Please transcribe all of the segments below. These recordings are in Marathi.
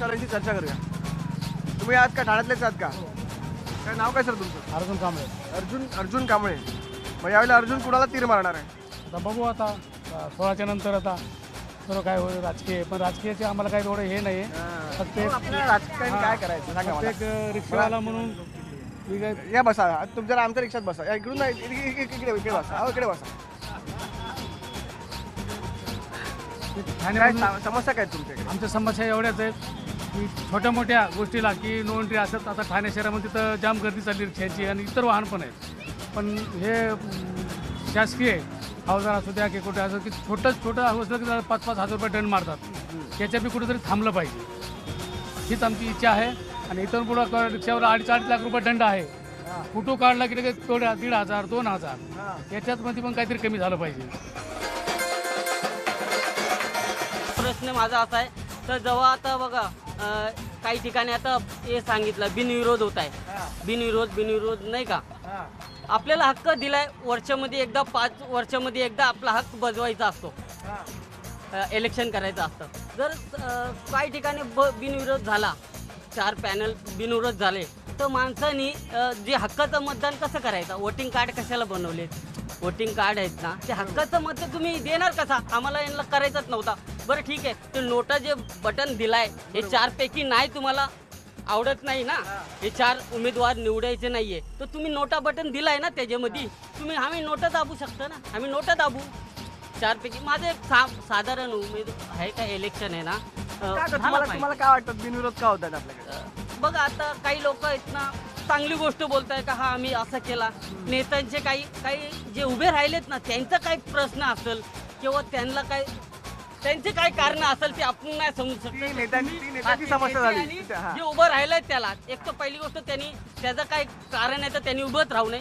रिक्षावाल्यांशी चर्चा करूया. तुम्ही आहात का ठाण्यातलेच आहात का? काय नाव काय सर तुमचं? अर्जुन कांबळे. अर्जुन कांबळे. मग यावेळेला अर्जुन कुणाला तीर मारणार आहे? आता बघू आता 16च्या नंतर आता सर्व काय होईल राजकीय, पण राजकीयाचे आम्हाला काही एवढं हे नाही आहे. फक्त मग आपल्याला राजकारण काय करायचं सांगा मला. प्रत्येक रिक्षावाला म्हणून मी काय या बसा. तुम्ही जरा आमच्या रिक्षात बसा. या इकडून नाही, इकडे बसा. अहो इकडे बसा. काय ठाण्यामध्ये समस्या काय तुमच्याकडे? आमच्या समस्या एवढ्याच आहेत की छोट्या मोठ्या गोष्टीला की नो एंट्री असत. आता ठाणे शहरामध्ये तिथं जाम गर्दी चालली रिक्षाची आणि इतर वाहन पण आहेत. पण हे शासकीय हवालदार असू द्या की कुठे असं की छोटं असलं की 5-5 हजार रुपये दंड मारतात. त्याच्या बी कुठेतरी थांबलं पाहिजे हीच आमची इच्छा आहे. आणि इथून पुढं रिक्षावर 2.5 लाख रुपये दंड आहे. फोटो काढला की लगेच तेवढे 1,500 2,000 याच्यातमध्ये पण काहीतरी कमी झालं पाहिजे. प्रश्न माझा असा आहे तर जेव्हा आता बघा काही ठिकाणी आता हे सांगितलं बिनविरोध होत आहे. बिनविरोध नाही का. आपल्याला हक्क दिलाय वर्षामध्ये एकदा 5 वर्षामध्ये एकदा आपला हक्क बजवायचा असतो. इलेक्शन करायचं असतं. जर काही ठिकाणी बिनविरोध झाला 4 पॅनल बिनविरोध झाले तर माणसांनी जे हक्काचं मतदान कसं करायचं. वोटिंग कार्ड कशाला बनवले. वोटिंग कार्ड आहेत ना ते हक्काचं मत तुम्ही देणार कसा. आम्हाला यांना करायचंच नव्हता. बरं ठीक आहे ते नोटा जे बटन दिलाय हे 4 पैकी नाही तुम्हाला आवडत नाही ना. हे 4 उमेदवार निवडायचे नाहीये तर तुम्ही नोटा बटन दिलाय ना त्याच्यामध्ये तुम्ही आम्ही नोटा दाबू शकता ना. आम्ही नोटा दाबू 4 पैकी. माझं एक साधारण उमेद आहे का इलेक्शन आहे ना तुम्हाला काय वाटतं बिनविरोध का होतात आपल्याकडे? बघा आता काही लोक आहेत ना चांगली गोष्ट बोलताय का हा आम्ही असं केला. नेत्यांचे काही जे उभे राहिलेत ना त्यांचा काही प्रश्न असेल किंवा त्यांचे काय कारण असेल ते आपण नाही समजू शकतो. नेत्यांची समस्या झाली. जे उभं राहिलंय त्याला एक तर पहिली गोष्ट त्याचं काय कारण आहे तर त्यांनी उभंच राहू नये.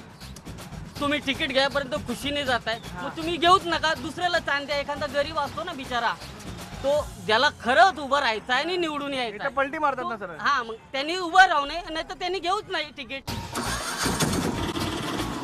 तुम्ही तिकीट घ्यापर्यंत खुशीने जाताय मग तुम्ही घेऊच नका. दुसऱ्याला चान्स द्या. एखादा गरीब असतो ना बिचारा तो ज्याला खरंच उभं राहायचं आहे आणि निवडून यायचं पलटी मारतात ना सर. हा मग त्यांनी उभं राहू नये नाही तर त्यांनी घेऊच नाही तिकीट.